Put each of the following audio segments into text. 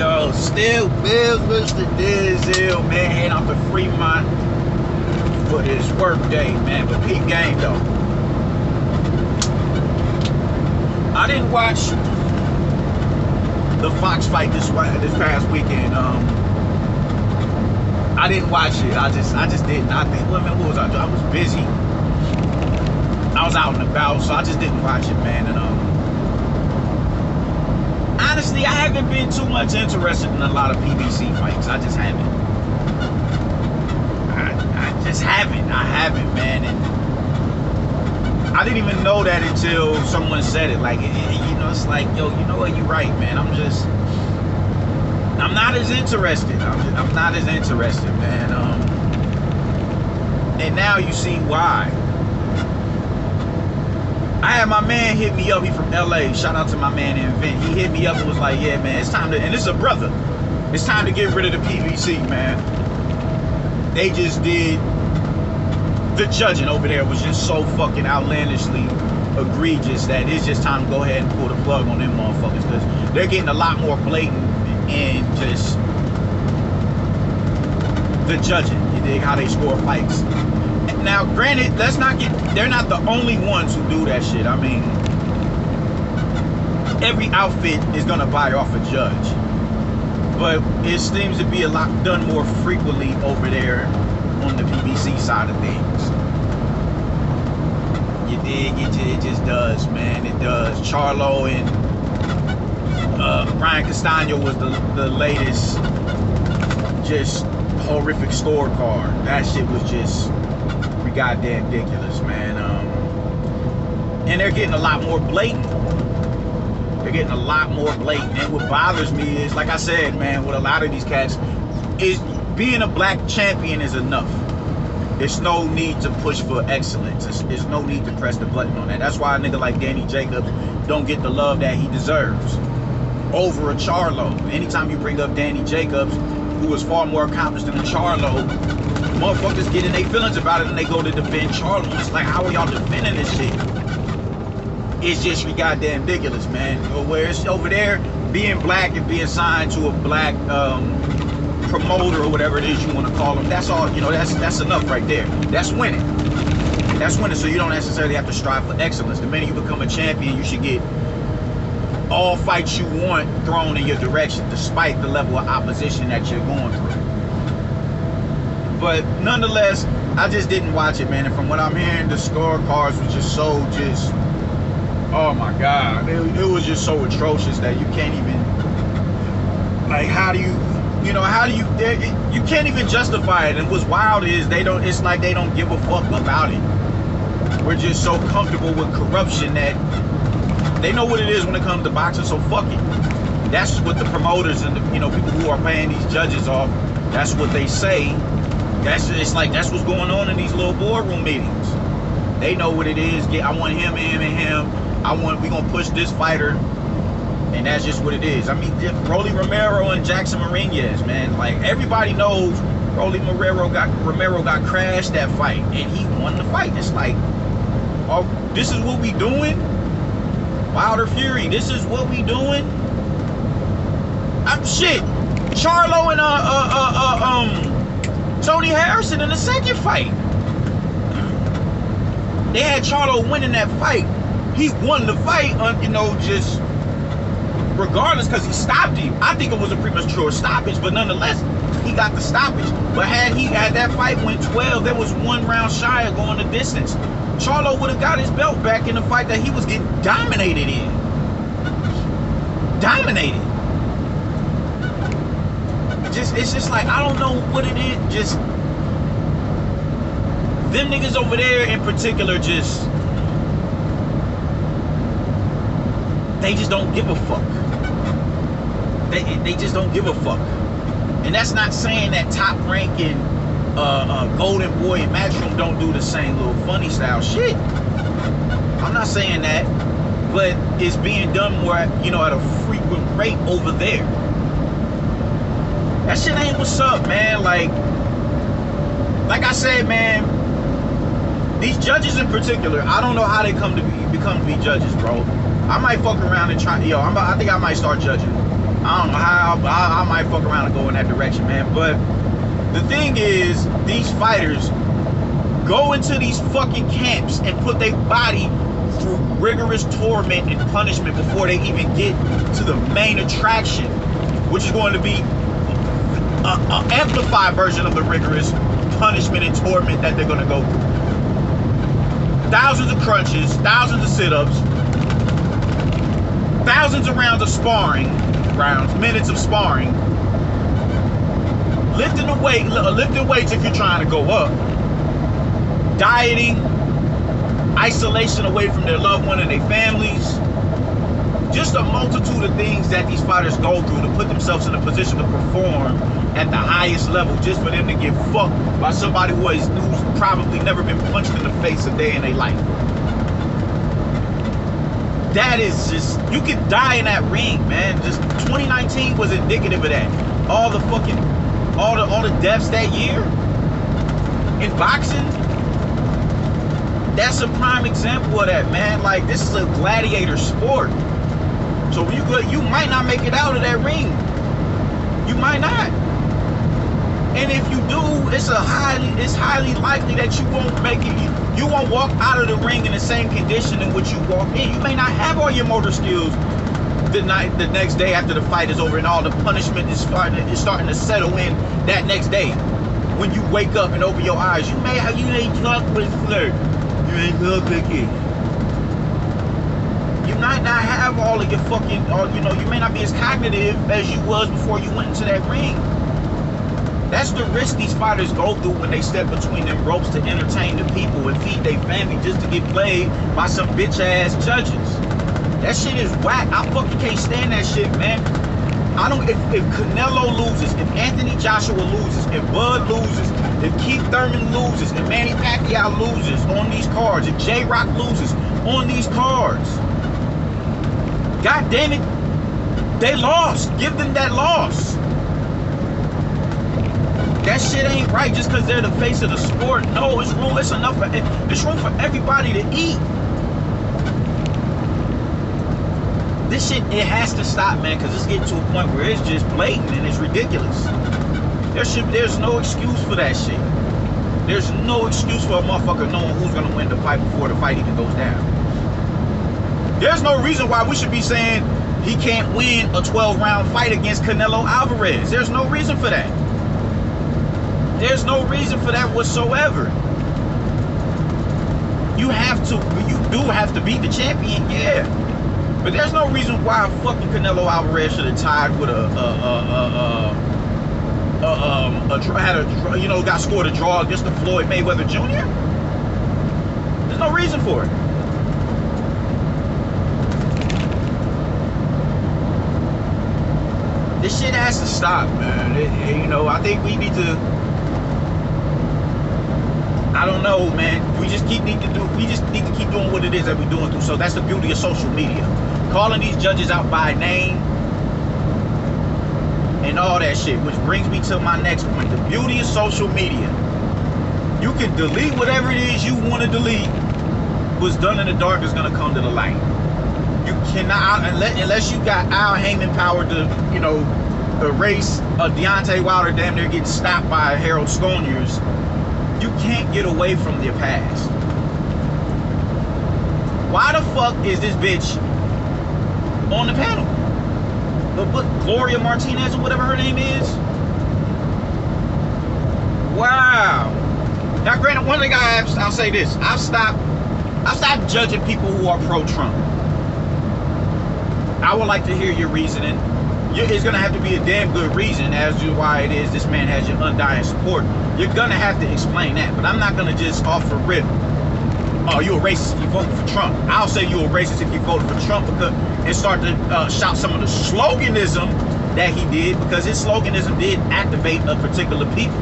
Yo, still bills, Mr. Dizzle, man, heading out to Fremont for this work day, man. But peak game though. I didn't watch the Fox fight this past weekend. I didn't watch it. I just didn't. I think, what was I doing? I was busy. I was out and about, so I just didn't watch it, man. And honestly, I haven't been too much interested in a lot of PBC fights. I just haven't. I just haven't. I haven't, man. And I didn't even know that until someone said it. Like, you know, it's like, yo, you know what? You're right, man. I'm not as interested. I'm not as interested, man. And now you see why. I had my man hit me up. He from LA. Shout out to my man Invent. He hit me up and was like, yeah, man, it's time to, and this is a brother, it's time to get rid of the PBC, man. They just did, the judging over there was just so fucking outlandishly egregious that it's just time to go ahead and pull the plug on them motherfuckers, because they're getting a lot more blatant in just the judging. You dig how they score fights. Now, granted, let's not get, they're not the only ones who do that shit. I mean, every outfit is gonna buy off a judge, but it seems to be a lot done more frequently over there on the PBC side of things. You dig? It just does, man. It does. Charlo and Brian Castano was the latest just horrific scorecard. That shit was just goddamn ridiculous, man. And they're getting a lot more blatant. They're getting a lot more blatant. And what bothers me is, like I said, man, with a lot of these cats, is being a black champion is enough. There's no need to push for excellence. There's no need to press the button on that. That's why a nigga like Danny Jacobs don't get the love that he deserves over a Charlo. Anytime you bring up Danny Jacobs, who is far more accomplished than a Charlo, motherfuckers get in their feelings about it and they go to defend Charlo. It's like, how are y'all defending this shit? It's just goddamn ridiculous, man. Where it's over there, being black and being signed to a black promoter or whatever it is you want to call them, that's all, you know, that's enough right there. That's winning. That's winning, so you don't necessarily have to strive for excellence. The minute you become a champion, you should get all fights you want thrown in your direction, despite the level of opposition that you're going through. But nonetheless, I just didn't watch it, man. And from what I'm hearing, the scorecards was just so oh my God. It was just so atrocious that you can't even, like, how do you can't even justify it. And what's wild is it's like they don't give a fuck about it. We're just so comfortable with corruption that they know what it is when it comes to boxing, so fuck it. That's what the promoters and the, people who are paying these judges off, that's what they say. It's like that's what's going on in these little boardroom meetings. They know what it is. I want him, him, and him. We gonna push this fighter, and that's just what it is. I mean, Rolly Romero and Jackson Marinez, man. Like, everybody knows Rolly Romero got crashed that fight, and he won the fight. It's like, oh, this is what we doing? Wilder Fury, this is what we doing? Shit. Charlo and Tony Harrison in the second fight. They had Charlo winning that fight. He won the fight, just regardless, because he stopped him. I think it was a premature stoppage, but nonetheless, he got the stoppage. But had that fight went 12, there was 1 round shy of going the distance. Charlo would have got his belt back in the fight that he was getting dominated in. Dominated. It's just like, I don't know what it is. Just them niggas over there in particular, they just don't give a fuck. They just don't give a fuck. And that's not saying that Top Rank and Golden Boy and Matchroom don't do the same little funny style shit. I'm not saying that, but it's being done more, at a frequent rate over there. That shit ain't what's up, man. Like I said, man, these judges in particular, I don't know how they become to be judges, bro. I might fuck around and try, I think I might start judging. I don't know how, I might fuck around and go in that direction, man. But the thing is, these fighters go into these fucking camps and put their body through rigorous torment and punishment before they even get to the main attraction, which is going to be an amplified version of the rigorous punishment and torment that they're going to go through. Thousands of crunches, thousands of sit-ups, thousands of rounds of sparring, minutes of sparring, lifting weights if you're trying to go up, dieting, isolation away from their loved one and their families. Just a multitude of things that these fighters go through to put themselves in a position to perform at the highest level, just for them to get fucked by somebody who's probably never been punched in the face a day in their life. That is just, you could die in that ring, man. Just 2019 was indicative of that. All the deaths that year in boxing. That's a prime example of that, man. Like, this is a gladiator sport. So when you might not make it out of that ring. You might not. And if you do, it's highly likely that you won't make it. You won't walk out of the ring in the same condition in which you walked in. You may not have all your motor skills the next day after the fight is over and all the punishment is starting to settle in that next day. When you wake up and open your eyes, you ain't drunk with flirt. You ain't good cookie. You might not have all of your fucking, you may not be as cognitive as you was before you went into that ring. That's the risk these fighters go through when they step between them ropes to entertain the people and feed their family just to get played by some bitch ass judges. That shit is whack. I fucking can't stand that shit, man. If Canelo loses, if Anthony Joshua loses, if Bud loses, if Keith Thurman loses, if Manny Pacquiao loses on these cards, if J-Rock loses on these cards, God damn it, they lost. Give them that loss. That shit ain't right just because they're the face of the sport. No, it's room. It's enough. It's room for everybody to eat. This shit, it has to stop, man, because it's getting to a point where it's just blatant and it's ridiculous. There's no excuse for that shit. There's no excuse for a motherfucker knowing who's gonna win the fight before the fight even goes down. There's no reason why we should be saying he can't win a 12-round fight against Canelo Alvarez. There's no reason for that. There's no reason for that whatsoever. You do have to beat the champion, yeah. But there's no reason why fucking Canelo Alvarez should have tied with got scored a draw against the Floyd Mayweather Jr. There's no reason for it. This shit has to stop, man. I think we need to. I don't know, man. We just need to keep doing what it is that we're doing through. So that's the beauty of social media. Calling these judges out by name and all that shit, which brings me to my next point. The beauty of social media. You can delete whatever it is you want to delete. What's done in the dark is gonna come to the light. You cannot, unless you got Al Heyman power to, erase a Deontay Wilder damn near getting stopped by Harold Sconiers. You can't get away from your past. Why the fuck is this bitch on the panel? But Gloria Martinez or whatever her name is? Wow. Now granted, one thing I'll say this. I've stopped judging people who are pro-Trump. I would like to hear your reasoning. It's going to have to be a damn good reason as to why it is this man has your undying support. You're going to have to explain that. But I'm not going to just off the rip, oh, you're a racist if you voted for Trump. I'll say you're a racist if you voted for Trump and start to shout some of the sloganism that he did, because his sloganism did activate a particular people.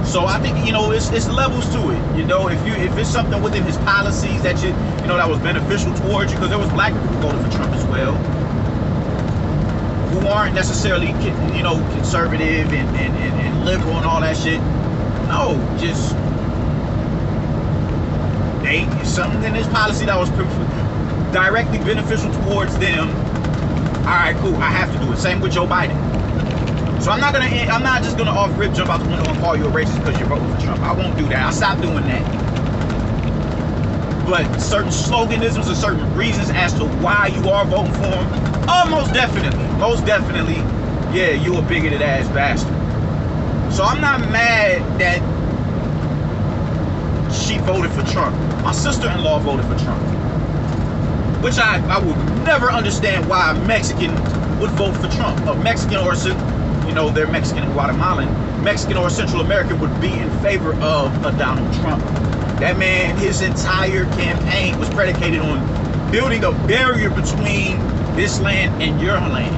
So I think, it's levels to it. If it's something within his policies that that was beneficial towards you, because there was black people who voted for Trump as well, who aren't necessarily, conservative and liberal and all that shit. No, just something in his policy that was directly beneficial towards them, All right, cool. I have to do it. Same with Joe Biden. So I'm not just gonna off rip jump out the window and call you a racist because you're voting for Trump. I won't do that. I stopped doing that. But certain sloganisms or certain reasons as to why you are voting for him, most definitely, yeah, you a bigoted ass bastard. So I'm not mad that she voted for Trump. My sister-in-law voted for Trump, which I would never understand why a Mexican would vote for Trump. A Mexican or, you know, they're Mexican and Guatemalan, Mexican or Central American would be in favor of a Donald Trump. That man, his entire campaign was predicated on building a barrier between this land and your land.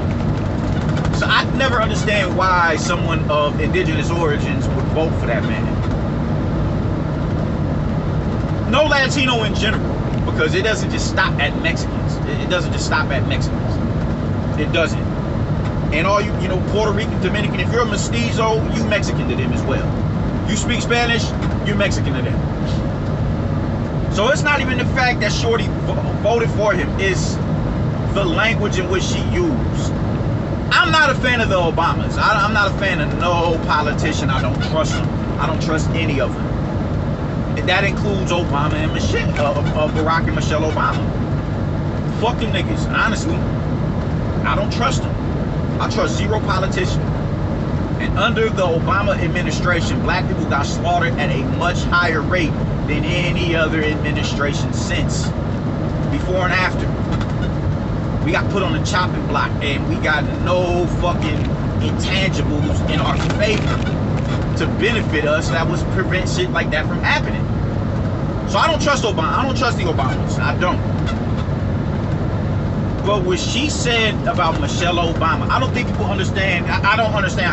So I never understand why someone of indigenous origins would vote for that man. No Latino in general, because it doesn't just stop at Mexicans. It doesn't just stop at Mexicans. It doesn't. And all you know, Puerto Rican, Dominican, if you're a mestizo, you Mexican to them as well. You speak Spanish, you're Mexican to them. So it's not even the fact that Shorty voted for him, it's the language in which she used. I'm not a fan of the Obamas. I'm not a fan of no politician. I don't trust them. I don't trust any of them. And that includes Obama and Barack and Michelle Obama. Fuck them niggas. Honestly, I don't trust them. I trust zero politician. And under the Obama administration, black people got slaughtered at a much higher rate than any other administration since. Before and after. We got put on the chopping block and we got no fucking intangibles in our favor to benefit us that was prevent shit like that from happening. So I don't trust Obama. I don't trust the Obamas. I don't. But what she said about Michelle Obama, I don't think people understand. I don't understand how